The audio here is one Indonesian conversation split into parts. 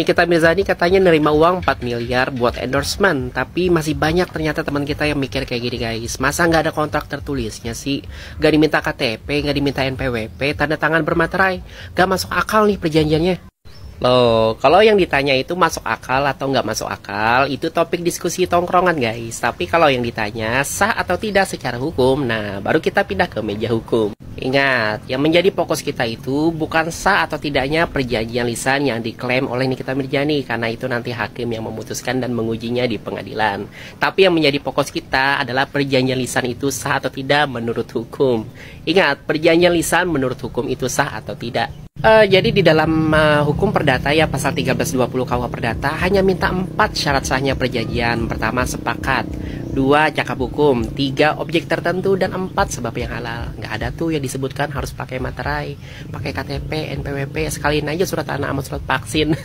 Nikita Mirzani katanya nerima uang 4 miliar buat endorsement, tapi masih banyak ternyata teman kita yang mikir kayak gini guys. Masa nggak ada kontrak tertulisnya sih? Nggak diminta KTP, nggak diminta NPWP, tanda tangan bermaterai. Nggak masuk akal nih perjanjiannya. Loh, kalau yang ditanya itu masuk akal atau nggak masuk akal, itu topik diskusi tongkrongan guys. Tapi kalau yang ditanya sah atau tidak secara hukum, nah baru kita pindah ke meja hukum. Ingat, yang menjadi fokus kita itu bukan sah atau tidaknya perjanjian lisan yang diklaim oleh Nikita Mirzani, karena itu nanti hakim yang memutuskan dan mengujinya di pengadilan. Tapi yang menjadi fokus kita adalah perjanjian lisan itu sah atau tidak menurut hukum. Ingat, perjanjian lisan menurut hukum itu sah atau tidak. Jadi di dalam hukum perdata ya pasal 1320 KUH Perdata hanya minta 4 syarat sahnya perjanjian. Pertama sepakat, 2 cakap hukum, 3 objek tertentu, dan 4 sebab yang halal. Nggak ada tuh yang disebutkan harus pakai materai, pakai KTP, NPWP, sekalian aja surat tanah sama surat vaksin.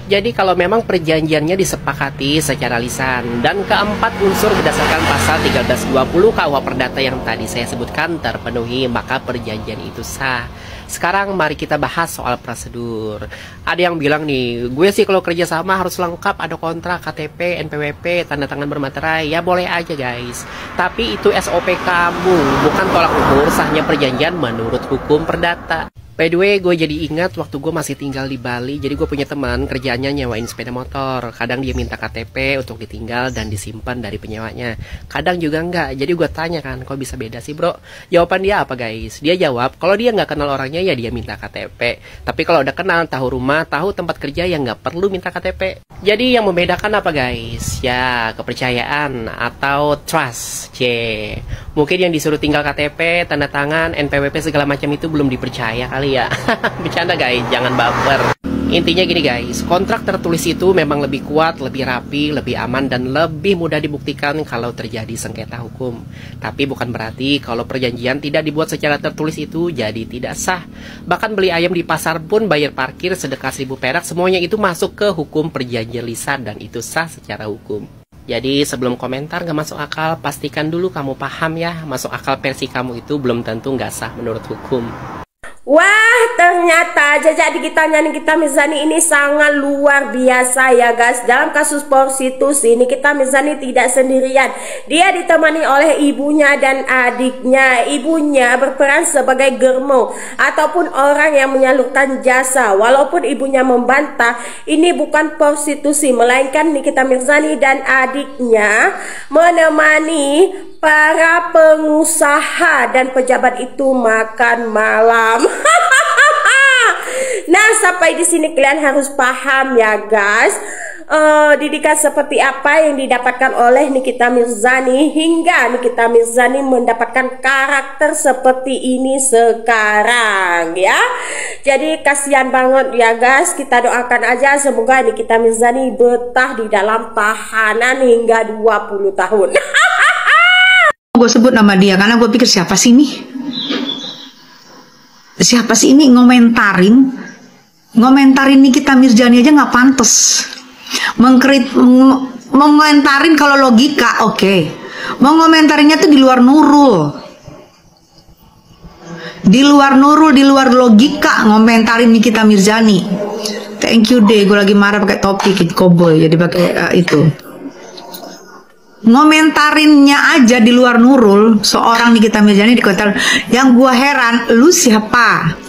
Jadi kalau memang perjanjiannya disepakati secara lisan dan keempat unsur berdasarkan pasal 1320 KUH Perdata yang tadi saya sebutkan terpenuhi, maka perjanjian itu sah. Sekarang mari kita bahas soal prosedur. Ada yang bilang nih, gue sih kalau kerja sama harus lengkap, ada kontrak, KTP, NPWP, tanda tangan bermaterai. Ya boleh aja guys, tapi itu SOP kamu, bukan tolak ukur sahnya perjanjian menurut hukum perdata. By the way, gue jadi ingat waktu gue masih tinggal di Bali. Jadi gue punya teman kerjanya nyewain sepeda motor. Kadang dia minta KTP untuk ditinggal dan disimpan dari penyewanya, kadang juga enggak. Jadi gue tanya kan, kok bisa beda sih bro? Jawaban dia apa guys? Dia jawab, kalau dia nggak kenal orangnya ya dia minta KTP. Tapi kalau udah kenal, tahu rumah, tahu tempat kerja, ya nggak perlu minta KTP. Jadi yang membedakan apa guys? Ya kepercayaan atau trust. Mungkin yang disuruh tinggal KTP, tanda tangan, NPWP segala macam itu belum dipercaya kali ya. Bercanda guys, jangan baper. Intinya gini guys, kontrak tertulis itu memang lebih kuat, lebih rapi, lebih aman, dan lebih mudah dibuktikan kalau terjadi sengketa hukum. Tapi bukan berarti kalau perjanjian tidak dibuat secara tertulis itu jadi tidak sah. Bahkan beli ayam di pasar pun, bayar parkir, sedekah 1000 perak, semuanya itu masuk ke hukum perjanjian lisan dan itu sah secara hukum. Jadi sebelum komentar gak masuk akal, pastikan dulu kamu paham ya, masuk akal versi kamu itu belum tentu gak sah menurut hukum. Wah, ternyata jejak digitalnya Nikita Mirzani ini sangat luar biasa ya guys. Dalam kasus prostitusi, Nikita Mirzani tidak sendirian. Dia ditemani oleh ibunya dan adiknya. Ibunya berperan sebagai germo ataupun orang yang menyalurkan jasa. Walaupun ibunya membantah, ini bukan prostitusi, melainkan Nikita Mirzani dan adiknya menemani para pengusaha dan pejabat itu makan malam. Nah, sampai di sini kalian harus paham ya guys, didikan seperti apa yang didapatkan oleh Nikita Mirzani hingga Nikita Mirzani mendapatkan karakter seperti ini sekarang ya. Jadi kasihan banget ya guys. Kita doakan aja semoga Nikita Mirzani betah di dalam tahanan hingga 20 tahun. Gue sebut nama dia karena gue pikir siapa sih ini? Siapa sih ini ngomentarin Nikita Mirzani aja nggak pantas. Mengomentarin kalau logika oke. Mau ngomentarinnya tuh di luar Nurul. Di luar logika ngomentarin Nikita Mirzani. Thank you deh, gue lagi marah pakai topi cowboy jadi pakai itu. Ngomentarinnya aja di luar Nurul, seorang Nikita Mirzani di komentar. Yang gua heran, lu siapa?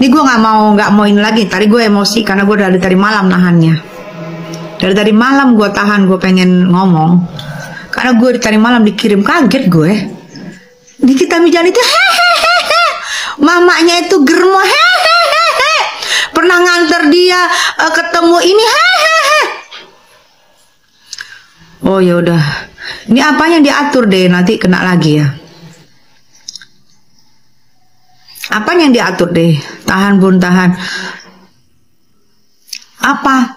Ini gua nggak mau ini lagi. Tadi gue emosi karena gue dari tadi malam nahannya. Dari malam gue tahan, gue pengen ngomong karena gue tadi malam dikirim, kaget gue. Nikita Mirzani itu hehehe, mamanya itu germo hehehe, pernah nganter dia ketemu ini hehehe. Oh ya udah, ini apanya diatur deh, nanti kena lagi ya. Apa yang diatur deh? Tahan bun, tahan. Apa?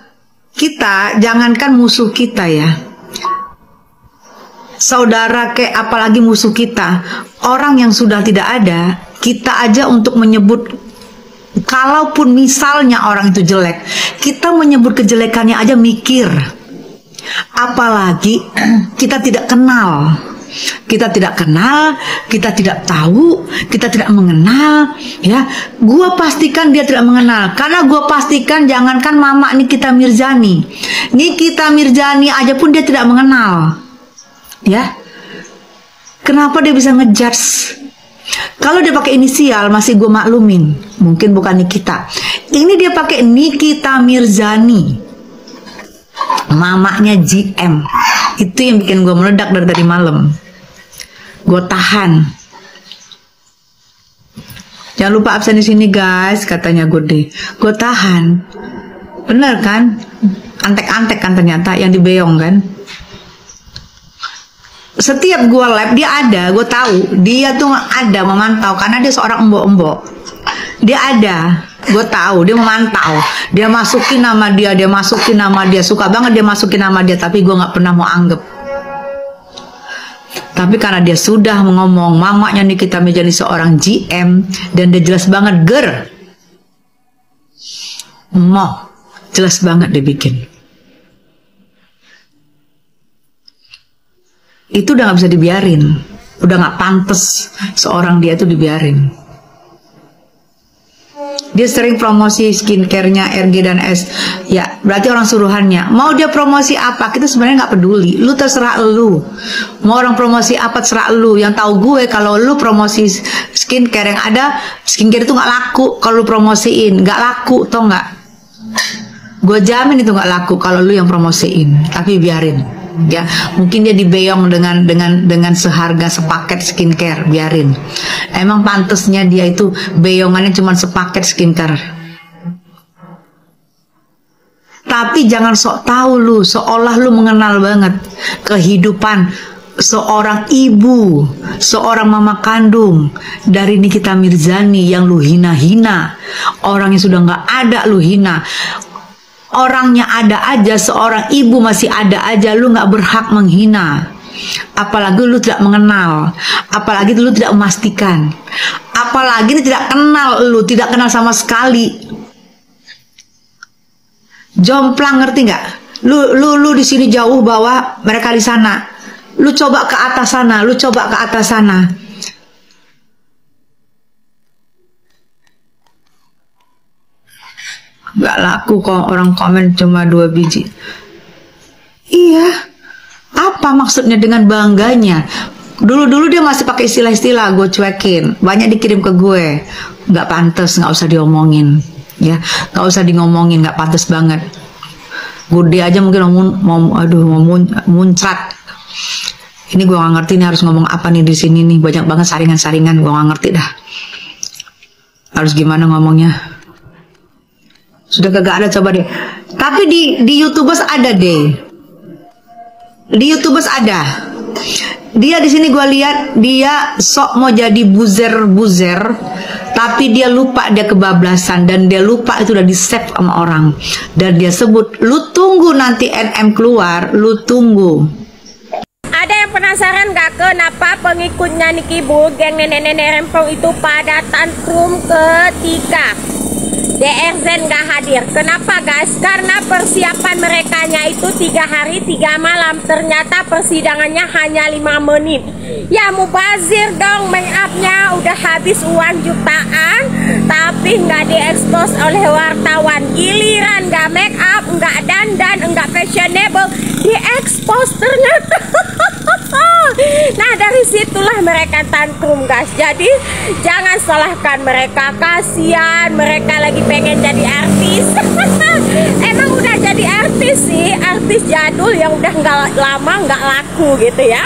Kita jangankan musuh kita ya, saudara kayak apalagi musuh kita, orang yang sudah tidak ada, kita aja untuk menyebut, kalaupun misalnya orang itu jelek, kita menyebut kejelekannya aja mikir. Apalagi kita tidak kenal. kita tidak kenal, kita tidak tahu, kita tidak mengenal, ya. Gua pastikan dia tidak mengenal, karena gua pastikan jangankan Mama Nikita Mirzani aja pun dia tidak mengenal, ya. Kenapa dia bisa ngejudge? Kalau dia pakai inisial masih gue maklumin, mungkin bukan Nikita. Ini dia pakai Nikita Mirzani, mamanya GM. Itu yang bikin gue meledak dari tadi malam. Gue tahan. Jangan lupa absen di sini guys, katanya Gode. Gue tahan. Bener kan? Antek-antek kan ternyata yang dibeong kan? Setiap gue live dia ada, gue tahu dia tuh ada memantau karena dia seorang embok-embok. Dia ada, gue tahu dia memantau. Dia masukin nama dia, suka banget dia masukin nama dia, tapi gue nggak pernah mau anggap. Tapi karena dia sudah ngomong mamanya Nikita Mirzani seorang GM dan dia jelas banget jelas banget dia bikin. Itu udah gak bisa dibiarin, udah gak pantas seorang dia itu dibiarin. Dia sering promosi skincare-nya RG dan S, ya berarti orang suruhannya. Mau dia promosi apa, kita sebenarnya gak peduli. Lu terserah lu, mau orang promosi apa terserah lu. Yang tahu gue kalau lu promosi skincare, yang ada skincare itu gak laku kalau lu promosiin, gak laku, tau gak? Gue jamin itu gak laku kalau lu yang promosiin, tapi biarin. Ya, mungkin dia dibeong dengan seharga sepaket skincare, biarin. Emang pantesnya dia itu beyongannya cuma sepaket skincare. Tapi jangan sok tahu lu, seolah lu mengenal banget kehidupan seorang ibu, seorang mama kandung dari Nikita Mirzani yang lu hina-hina. Orang yang sudah nggak ada lu hina. Orangnya ada aja, seorang ibu masih ada aja, lu nggak berhak menghina. Apalagi lu tidak mengenal, apalagi lu tidak memastikan, apalagi tidak kenal, lu tidak kenal sama sekali. Jomplang, ngerti nggak? Lu di sini jauh bawah, mereka di sana. Lu coba ke atas sana, lu coba ke atas sana. Gak laku kok, orang komen cuma 2 biji. Iya, apa maksudnya dengan bangganya? Dulu dia masih pakai istilah-istilah, gue cuekin. Banyak dikirim ke gue, nggak pantas, nggak usah diomongin, ya, nggak usah ngomongin, nggak pantas banget. Gede aja mungkin mau muncrat. Ini gue nggak ngerti nih harus ngomong apa nih di sini nih, banyak banget saringan-saringan, gue nggak ngerti dah. Harus gimana ngomongnya? Sudah kagak ada, coba deh. Tapi di YouTubers ada deh. Di YouTubers ada. Dia di sini gue lihat dia sok mau jadi buzer, tapi dia lupa dia kebablasan dan dia lupa itu udah di save sama orang. Dan dia sebut, lu tunggu nanti NM keluar, lu tunggu. Ada yang penasaran gak kenapa pengikutnya Niki Bu, geng nenek-nenek rempong itu pada tantrum ketika DRZ nggak hadir? Kenapa guys? Karena persiapan merekanya itu 3 hari 3 malam. Ternyata persidangannya hanya 5 menit. Ya mubazir dong, make upnya udah habis uang jutaan, tapi nggak diekspos oleh wartawan. Giliran nggak make up, nggak dandan, nggak fashionable, diekspos ternyata. Nah dari situlah mereka tantrum guys. Jadi jangan salahkan mereka, kasihan mereka lagi pengen jadi artis. Emang udah jadi artis sih, artis jadul yang udah nggak lama nggak laku gitu ya.